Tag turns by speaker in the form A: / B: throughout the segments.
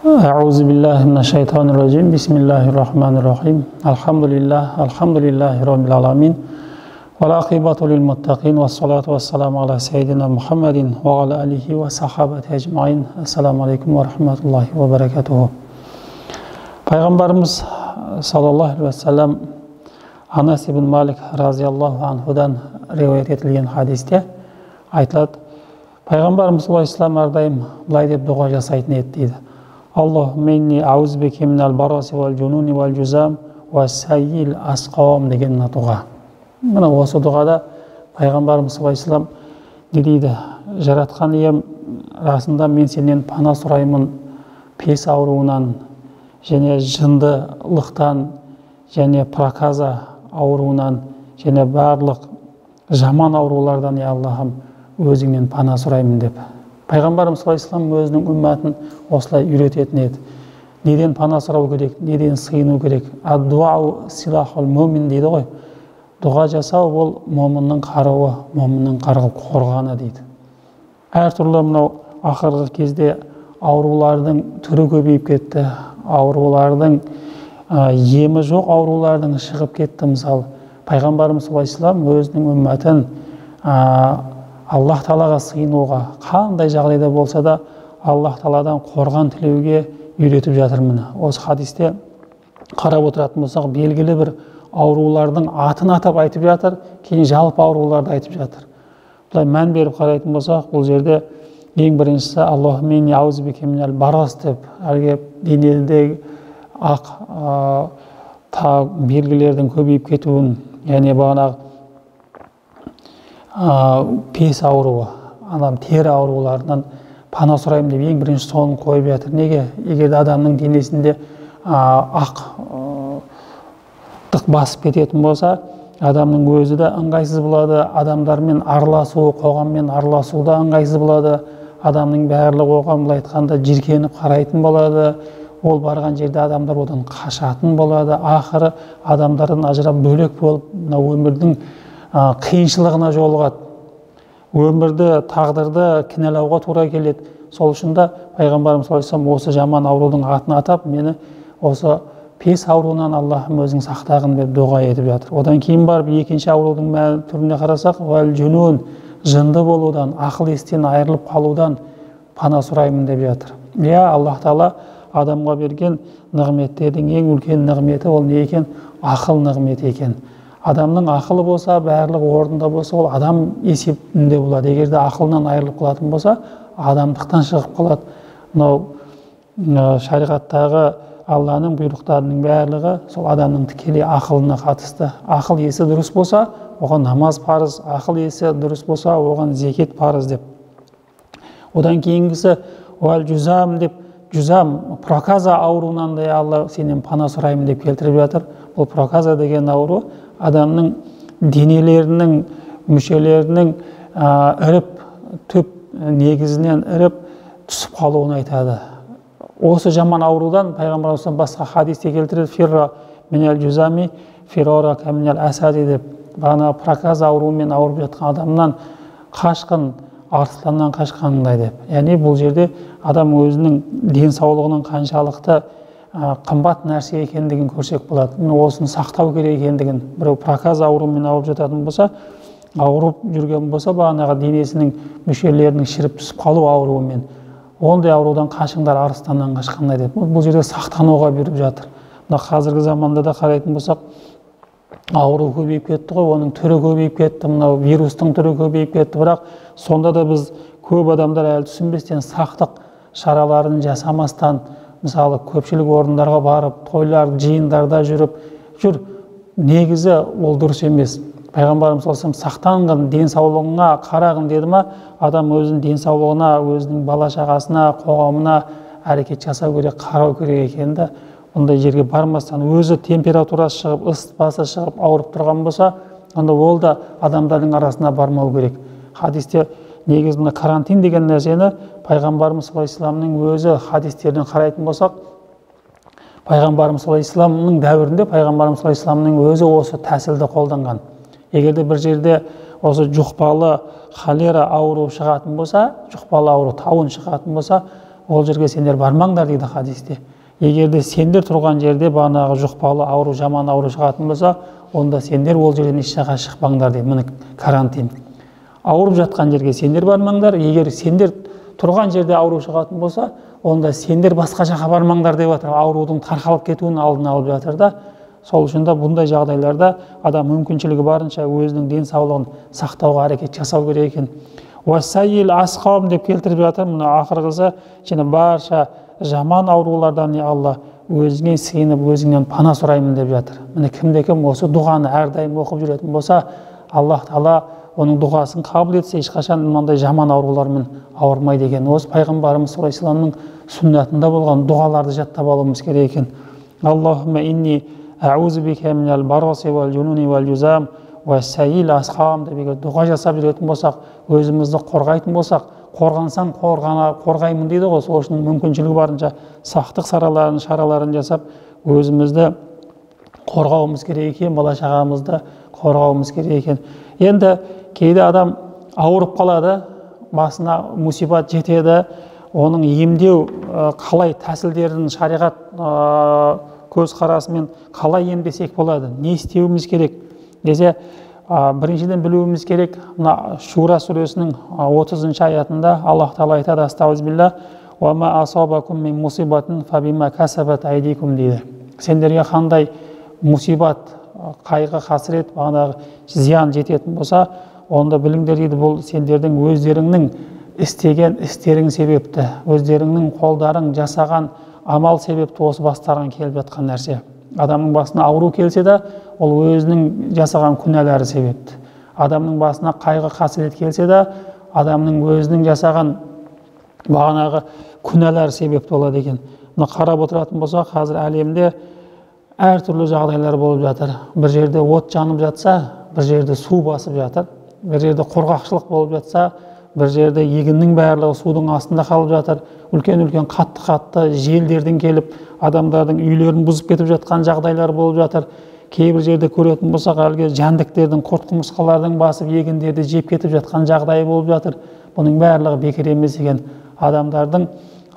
A: Euzu billahi mineşşeytanirracim. Bismillahirrahmanirrahim. Elhamdülillahi rabbil alamin. Vel akibatu lil muttaqin ve salatu vesselamu ala seyyidina Muhammedin ve ala alihi ve sahabeti ecmaîn. Esselamu aleyküm ve rahmetullahi ve berekatuhu. Peygamberimiz sallallahu aleyhi ve sellem Anas ibn Malik razıyallahu anhudan rivayet etilген hadiste aytılады. Peygamberimiz sallallahu aleyhi ve sellem әрдайым былай деп дұға жасайтын еді дейді. Allahümme inni auzubike minel barasi vel cununi vel cuzam ve sayyil asqam деген дұға. Мына осы дұғада Пайғамбарымыз саллаллаху алейхи ва саллям не дейді? Жаратқан ием, расында мен сенен пана сұраймын пес ауруынан, және жындылықтан, және проказа ауруынан, және барлық жаман аурулардан, я Аллахым, өзіңнен пана сұраймын деп. Пайғамбарымыз саллаллаху алейхи ва саллям өзінің үмметін осылай үйрететін еді. Неден пана сұрау керек, неден сыйыну керек? Ад-дуау силахул мумин дейді ғой. Дұға жасау ол момынның қаруы, момынның қорғаны дейді. Әртүрлі мынау ақырғы кезде аурулардың түрі көбейіп кетті. Аурулардың емі жоқ аурулардың шығып кетті. Мысалы, Пайғамбарымыз саллаллаху алейхи ва саллям өзінің үмметін Аллах Тағалаға сыйынуға, қандай жағдайда болса да Аллах Тағаладан қорған тілеуге үйретіп жатыр. Міне осы хадисте қарап отыратын болсақ, белгілі бір аурулардың атын атап айтып жатыр, кейін жалпы ауруларды айтып жатыр. Бұлай мән беріп қарайтын болсақ, бұл жерде ең біріншісі Аллахумма инни аузубика минал барас деп, әлгі денедегі ақ белгілердің көбейіп кетуін, яғни бағанағы пес ауруы, адам тері ауруларынан пана сұраймын деп ең бірінші соны қойып жатыр. Неге? Егер адамның денесінде ақтық басып кететін болса, адамның өзі де ыңғайсыз болады, адамдармен араласуы, қоғаммен араласуы да ыңғайсыз болады, адамның барлық қоғам былай айтқанда жиіркеніп қарайтын болады, ол барған жерде адамдар одан қашатын болады, ақыры адамдардан ажырап бөлек болып, мына өмірдің қиыншылығына жолығады. Өмірді, тағдырды кінәлауға тура келеді. Сол үшін де Пайғамбарымыз саллаллаху алейхи ва саллям осы жаман аурудың атын атап, мені осы пес ауруынан Аллахым өзің сақтағын деп дұға етіп жатыр. Одан кейін барып екінші аурудың түріне қарасақ, вәл жүнун, жынды болудан, ақыл естен айырылып қалудан пана сұраймын деп жатыр. Аллах Тағала адамға берген нығметтердің ең үлкен нығметі ол не екен? Ақыл нығметі екен. Адамның ақылы болса, барлық орнында болса, ол адам есебінде болады. Егер де ақылынан айырылып қалатын болса, адамдықтан шығып қалады. Мынау шариғаттағы Алланың бұйрықтарының барлығы сол адамның тікелей ақылына қатысты. Ақыл есі дұрыс болса, оған намаз парыз, ақыл есі дұрыс болса, оған зекет парыз деп. Одан кейінгісі уәл жүзам деп, жүзам проказа ауруынан да Алла сенен пана сұраймын деп келтіріп жатыр. Бұл проказа деген ауру адамның денелерінің, мүшелерінің іріп, түп негізінен іріп түсіп қалуын айтады. Осы жаман аурудан Пайғамбарымыз басқа хадисте келтіреді, фирра минал жүзами фирора каминал асади деп. Бағана проказа ауруымен ауырып жатқан адамнан қашқын, арысланнан қашқандай деп. Яғни бұл жерде адам өзінің денсаулығының қаншалықты қымбат нәрсе екендігін көрсек болады. Осыны сақтау керек екендігін. Біреу проказа ауруымен ауырып жататын болса, ауырып жүрген болса, бағанағы денесінің мүшелерінің шіріп түсіп қалу ауруымен, ондай аурудан қашыңдар, арыстаннан қашқандай деп. Бұл жерде сақтануға беріп жатыр. Қазіргі заманда да қарайтын болсақ, ауру көбейіп кетті ғой, оның түрі көбейіп кетті, мынау вирустың түрі көбейіп кетті, бірақ сонда да біз көп адамдар әлі түсінбестен сақтық шараларын жасамастан, мысалы көпшілік орындарға барып, тойлар, жиындарда жүріп жүр. Негізі ол дұрыс емес. Пайғамбарымыз саллаллаху алейхи ва саллям сақтанғын, денсаулығыңа қарағын деді ма, адам өзінің денсаулығына, өзінің бала-шағасына, қоғамына әрекет жасау керек, қарау керек екенді. Ондай жерге бармастан, өзі температурасы шығып, ыстықпасы шығып, ауырып тұрған болса, онда ол да адамдардың арасына бармау керек. Хадисте негізі мына карантин деген нәрсені Пайғамбарымыз саллаллаху алейхи ва саллямның өзі хадистерден қарайтын болсақ, Пайғамбарымыз саллаллаху алейхи ва саллямның дәуірінде Пайғамбарымыз саллаллаху алейхи ва саллямның өзі осы тәсілді қолданған. Егерде бір жерде осы жұқпалы холера ауру шығатын болса, жұқпалы ауру тауын шығатын болса, ол жерге сендер бармаңдар дейді хадисте. Егерде сендер тұрған жерде бағанағы жұқпалы ауру, жаман ауру шығатын болса, онда сендер ол жерден еш жаққа шықпаңдар дейді. Міне карантин. Ауырып жатқан жерге сендер бармаңдар, егер сендер тұрған жерде ауру шығатын болса, онда сендер басқа жаққа бармаңдар деп жатыр. Аурудың тарқалып кетуін алдын алып жатыр да. Сол үшін де бұндай жағдайларда адам мүмкіншілігі барынша өзінің денсаулығын сақтауға әрекет жасау керек екен. Уассайил асқам деп келтіріп жатыр. Мына ақырғысы және барша жаман аурулардан Алла өзіңе сыйынып, өзіңнен пана сұраймын деп жатыр. Міне кімде-кім осы дұғаны әрдайым оқып жүретін болса, Аллах Тағала оның дұғасын қабыл етсе, ешқашан мынандай жаман аурулармен ауырмайды екен. Осы пайғамбарымыз саллаллаху алейхи вассаламның сүннатында болған дұғаларды жаттап алуымыз керек екен. Аллахумма инни аузу бика минал бараси вал жунуни вал юзам уассайил асқам деп егер дұға жасап жүретін болсақ, өзімізді қорғайтын болсақ, қорғансаң қорғаймын дейді ғой. Сол үшін мүмкіншілігі барынша сақтық шараларын жасап, өзімізді қорғауымыз керек екен, бала шағамызды қорғауымыз керек екен. Енді кейде адам ауырып қалады, басына мусибат жетеді, оның емдеу қалай тәсілдерін шариғат көзқарасымен қалай емдесек болады, не істеуіміз керек десе, біріншіден білуіміз керек. Мына Шура сүресінің 30-шы аятында Аллах Тағала айтады: астағфирулла ва ма асабакум мин мусибатин фабима касабат айдикум дейді. Сендерге қандай мусибат, қайғы, қасірет, бағанағы зиян жететін болса, онда біліңдер дейді, бұл сендердің өздеріңнің істеген істерің себепті, өздеріңнің қолдарың жасаған амал себепті осы бастарынан келіп жатқан нәрсе. Адамның басына ауру келсе де, ол өзінің жасаған күнәлары себепті. Адамның басына қайғы, қасірет келсе де, адамның өзінің жасаған бағанағы күнәлары себепті болады екен. Мұны қарап отыратын болса, қазір әлемде әртүрлі жағдайлар болып жатыр. Бір жерде от жанып жатса, бір жерде су басып жатыр. Бір жерде құрғақшылық болып жатса, бір жерде егіннің барлығы судың астында қалып жатыр. Үлкен-үлкен қатты желдерден келіп, адамдардың үйлерін бұзып кетіп жатқан жағдайлар болып жатыр. Кейбір жерде көретін болсақ, әлгі жәндіктердің, құрт-құмырсқалардың басып егіндерді жеп кетіп жатқан жағдайы болып жатыр. Бұның барлығы бекер емес екен. Адамдардың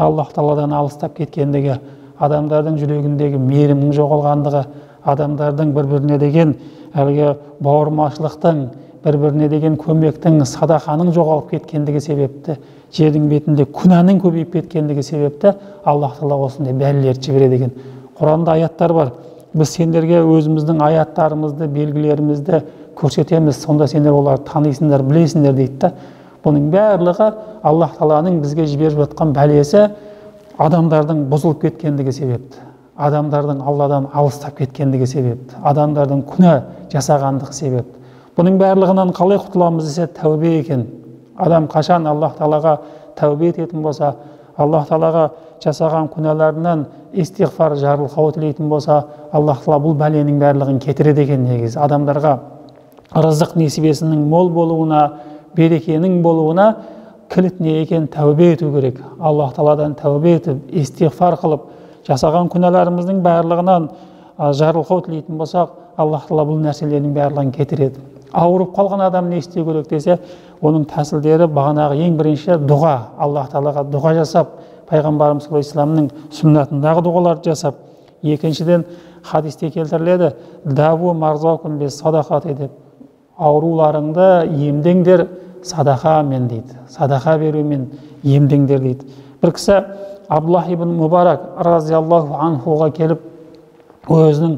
A: Аллах Тағаладан алыстап кеткендігі, адамдардың жүрегіндегі мейірімнің жоғалғандығы, адамдардың бір-біріне деген әлгі бауырмашылықтың, бір-біріне деген көмектің, садақаның жоғалып кеткендігі себепті, жердің бетінде күнәнің көбейіп кеткендігі себепті Аллах Тағала осындай бәлелерді жібереді екен. Құранда аяттар бар. Біз сендерге өзіміздің аяттарымызды, белгілерімізді көрсетеміз, сонда сендер оларды танисыңдар, білесіңдер дейді. Бұның барлығы Аллах Тағаланың бізге жіберіп жатқан бәлесі адамдардың бұзылып кеткендігі себепті, адамдардың Алладан алыстап кеткендігі себепті, адамдардың күнә жасағандығы себепті. Бұның барлығынан қалай құтыламыз десе, тәубе екен. Адам қашан Аллах Тағалаға тәубе ететін болса, Аллах Тағалаға жасаған күнәларынан истиғфар, жарылқау тілейтін болса, Аллах Тағала бұл бәленің барлығын кетіреді екен. Негізі адамдарға рызық несібесінің мол болуына, берекенің болуына кілт не екен? Тәубе ету керек. Аллах Тағаладан тәубе етіп, истиғфар қылып, жасаған күнәларымыздың барлығынан жарылқау тілейтін болсақ, Аллах Тағала бұл нәрселердің барлығын кетіреді. Ауырып қалған адам не істеу керек десе, оның тәсілдері бағанағы ең бірінші дұға. Аллах Тағалаға дұға жасап, пайғамбарымыз саллаллаху алейхи вассаламның сүннатындағы дұғаларды жасап. Екіншіден хадисте келтіріледі: даву марзакум бис садақати деп, ауруларыңды емдеңдер садақамен дейді. Садақа берумен емдеңдер дейді. Бір кісі Абдуллах ибн Мубарак разиаллаху анхуға келіп, өзінің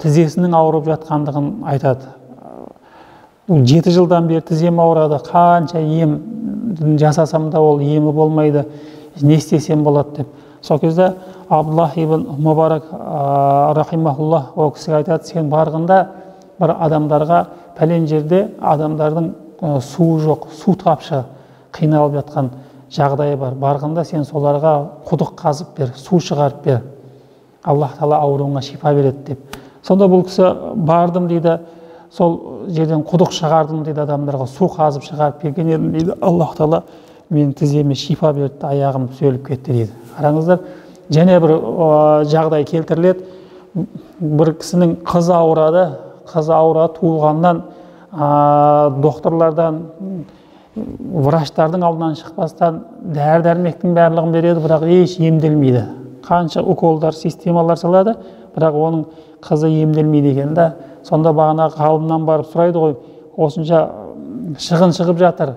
A: тізесінің ауырып жатқандығын айтады. 7 жылдан бері тізем ауырады, қанша ем жасасам да ол емі болмайды, не істесем болады деп. Сол кезде Абдуллах ибн Мубарак рахимахуллах ол кісіге айтады: сен барғанда бір адамдарға, пәлен жерде адамдардың суы жоқ, су тапшы, қиналып жатқан жағдайы бар. Барғанда сен соларға құдық қазып бер, су шығарып бер. Аллах Тағала ауруыңа шипа береді деп. Сонда бұл кісі бардым дейді, сол жерден құдық шығардым дейді, адамдарға су қазып шығарып берген едім дейді. Аллах Тағала менің тіземе шипа берді, аяғым түзеліп кетті дейді. Қараңыздар, және бір жағдай келтіріледі. Бір кісінің қызы ауырады, туылғаннан докторлардан врачтардың алдынан шықпастан дәрі дәрмектің барлығын береді, бірақ еш емделмейді. Қанша уколдар, системалар салады, бірақ оның қызы емделмейді екен да. Сонда бағанағы ғалымнан барып сұрайды ғой, осынша шығын шығып жатыр,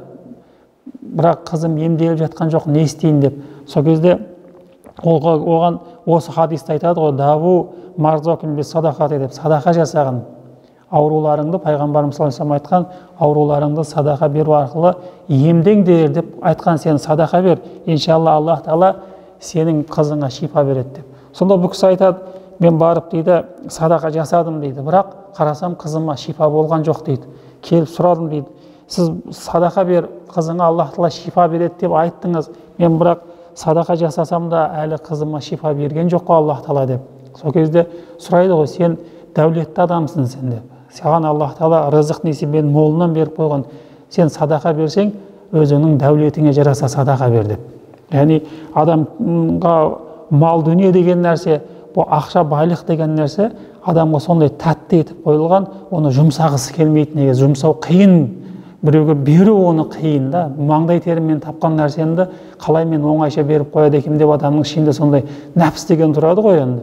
A: бірақ қызым емделіп жатқан жоқ, не істейін деп. Сол кезде оған осы хадисті айтады ғой, даву марзокин бес садақаты деп, садақа жасаған ауруларыңды, пайғамбарымыз саллаллаху алейхи айтқан, ауруларыңды садақа беру арқылы емдеңдер деп айтқан, сен садақа бер, иншалла Аллах Тағала сенің қызыңа шипа береді деп. Сонда бұл кісі айтады, мен барып дейді садақа жасадым дейді, бірақ қарасам қызыма шипа болған жоқ дейді. Келіп сұрадым дейді, сіз садақа бер, қызыңа Аллах Тағала шипа береді деп айттыңыз, мен бірақ садақа жасасам да әлі қызыма шипа берген жоқ қой Аллах Тағала деп. Сол кезде сұрайды ғой, сен дәулетті адамсың сен деп, саған Аллах Тағала рызық несібен молынан беріп қойған, сен садақа берсең өзіңнің дәулетіңе жараса садақа бер деп. Яғни адамға мал дүние деген нәрсе, бұл ақша байлық деген нәрсе адамға сондай тәтті етіп қойылған, оны жұмсағысы келмейтін, неге жұмсау қиын, біреуге беру оны қиын да. Маңдай теріммен тапқан нәрсемді қалай мен оңайша беріп қояды екенмін деп адамның ішінде сондай нәпс деген тұрады ғой енді.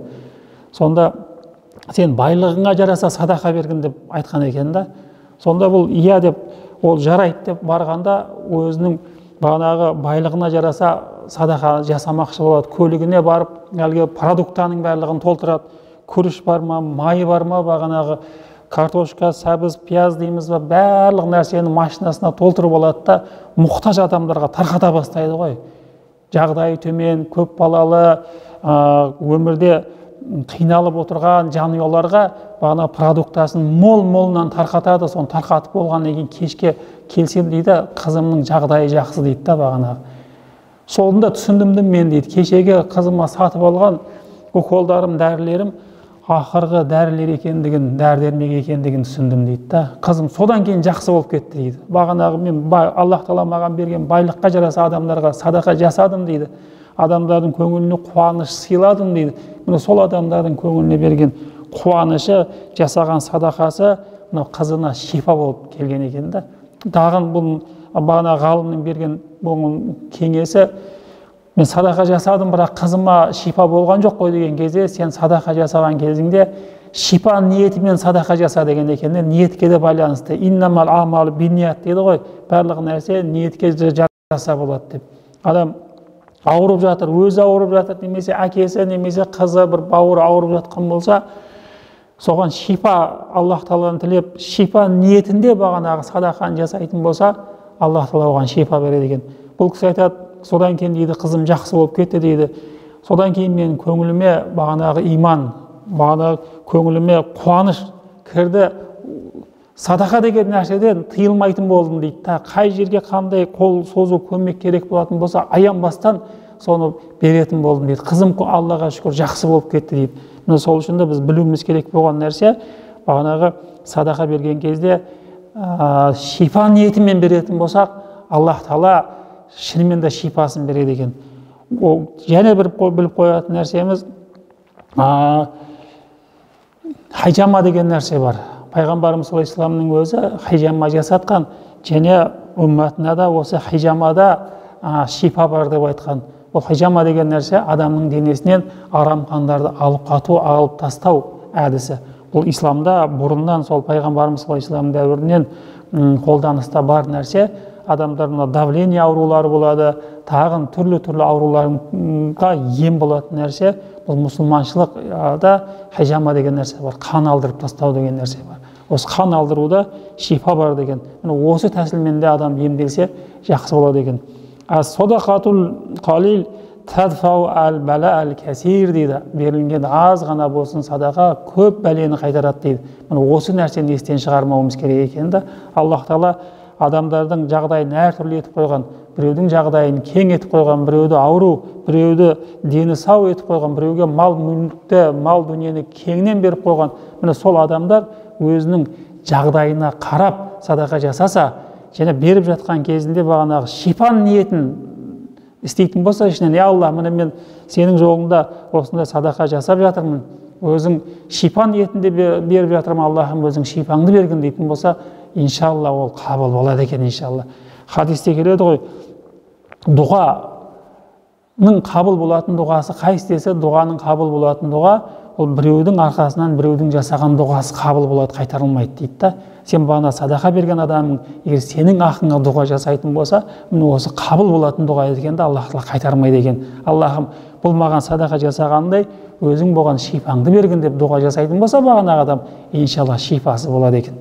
A: Сонда сен байлығыңа жараса садақа берген деп айтқан екен да. Сонда бұл иә деп, ол жарайды деп барғанда өзінің бағанағы байлығына жараса садақа жасамақшы болады. Көлігіне барып әлгі продуктаның барлығын толтырады. Күріш бар ма, майы бар ма, бағанағы картошка, сәбіз, пияз дейміз ба, барлық нәрсені машинасына толтырып алады да мұқтаж адамдарға тарқата бастайды ғой. Жағдайы төмен, көп балалы, өмірде қиналып отырған жанұяларға бағана продуктасын мол-молынан тарқатады. Соны тарқатып болғаннан кейін кешке келсем дейді, қызымның жағдайы жақсы дейді да бағана. Соңында түсіндім мен дейді, кешеге қызыма сатып алған уколдарым, дәрілерім ақырғы дәрілер екендігін, дәрі-дәрмек екендігін түсіндім дейді да. Қызым содан кейін жақсы болып кетті дейді. Бағанағы мен Аллах Тағала маған берген байлыққа жараса адамдарға садақа жасадым дейді. Адамдардың көңіліне қуаныш сыйладым дейді. Міне сол адамдардың көңіліне берген қуанышы, жасаған садақасы мына қызына шипа болып келген екен да. Дағын бұл бағана ғалымның берген бұл кеңесі, мен садақа жасадым, бірақ қызыма шипа болған жоқ қой деген кезде, сен садақа жасаған кезіңде шипа ниетімен садақа жаса деген екен. Ниетке де байланысты. Иннамал амал бинният дейді ғой. Барлық нәрсе ниетке жараса болады деп. Адам ауырып жатыр, өзі ауырып жатыр, немесе әкесі, немесе қызы бір бауыры ауырып жатқан болса, соған шипа Аллах Тағаладан тілеп, шипа ниетінде бағанағы садақаны жасайтын болса, Аллах Тағала оған шипа береді екен. Бұл кісі айтады, содан кейін дейді, қызым жақсы болып кетті дейді. Содан кейін мен көңіліме бағанағы иман, бағанағы көңіліме қуаныш кірді. Садақа деген нәрседен тыйылмайтын болдым дейді. Қай жерге қандай қол созу көмек керек болатын болса, аянбастан соны беретін болдым дейді. Қызым Аллаға шүкір жақсы болып кетті дейді. Міне сол үшін де біз білуіміз керек болған нәрсе, бағанағы садақа берген кезде шипа ниетімен беретін болсақ, Аллах Тағала шынымен де шипасын береді екен. Және бір біліп қоятын нәрсеміз, хайжама деген нәрсе бар. Пайғамбарымыз саллаллаху алейхи өзі хайжама жасатқан, және үмметіне да осы хайжамада шипа бар деп айтқан. Ол хайжама деген нәрсе адамның денесінен арам қандарды алып тастау әдісі. Бұл исламда бұрыннан сол пайғамбарымыз саллаллаху алейхи дәуірінен қолданыста бар нәрсе. Адамдарына давление аурулары болады, тағын түрлі ауруларға ем болатын нәрсе. Бұл мұсылманшылықта хайжама деген нәрсе бар, қан алдырып тастау деген нәрсе бар. Осы қан алдыруда шипа бар деген. Осы тәсілмен де адам емделсе жақсы болады деген. Садақатул қалил тадфау әл-бәлә әл-кәсир дейді. Берілген аз ғана болсын садақа көп бәлені қайтарады дейді. Осы нәрсені естен шығармауымыз керек екен да. Аллах Тағала адамдардың жағдайын әртүрлі етіп қойған, біреудің жағдайын кең етіп қойған, біреуді ауру, біреуді дені сау етіп қойған, біреуге мал мүлікті, мал дүниені кеңінен беріп қойған. Міне сол адамдар өзінің жағдайына қарап садақа жасаса, және беріп жатқан кезінде бағанағы шипа ниетін істейтін болса, ішінен, я Алла, міне мен сенің жолыңда осындай садақа жасап жатырмын, өзің шипа ниетінде беріп жатырмын, Аллахым өзің шипаңды берген дейтін болса, иншалла ол қабыл болады екен, иншалла. Хадисте келеді ғой, дұғаның қабыл болатын дұғасы қайсы десе, дұғаның қабыл болатын дұға ол біреудің арқасынан біреудің жасаған дұғасы қабыл болады, қайтарылмайды дейді да. Сен бағана садақа берген адамың егер сенің ақыңа дұға жасайтын болса, міне осы қабыл болатын дұға екен, Аллах Тағала қайтармайды екен. Аллахым, бұл маған садақа жасағандай өзің болған шипаңды берген деп дұға жасайтын болса, бағанағы адам иншалла шипасы болады екен.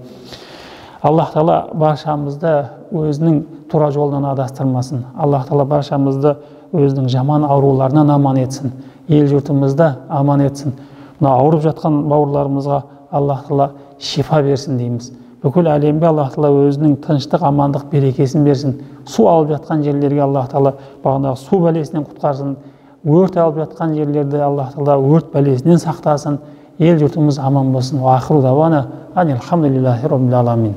A: Аллах Тағала баршамызды өзінің тура жолынан адастырмасын. Аллах Тағала баршамызды өзінің жаман ауруларынан аман етсін. Ел жұртымызды аман етсін. Мына ауырып жатқан бауырларымызға Аллах Тағала шифа берсін дейміз. Бүкіл әлемге Аллах Тағала өзінің тыныштық, амандық, берекесін берсін. Су алып жатқан жерлерге Аллах Тағала бағанағы су бәлесінен құтқарсын. Өрт алып жатқан жерлерді Аллах Тағала өрт бәлесінен сақтасын. Ел жұртымыз аман болсын. Ва ахиру давана анил хамдулиллахи роббил аламин.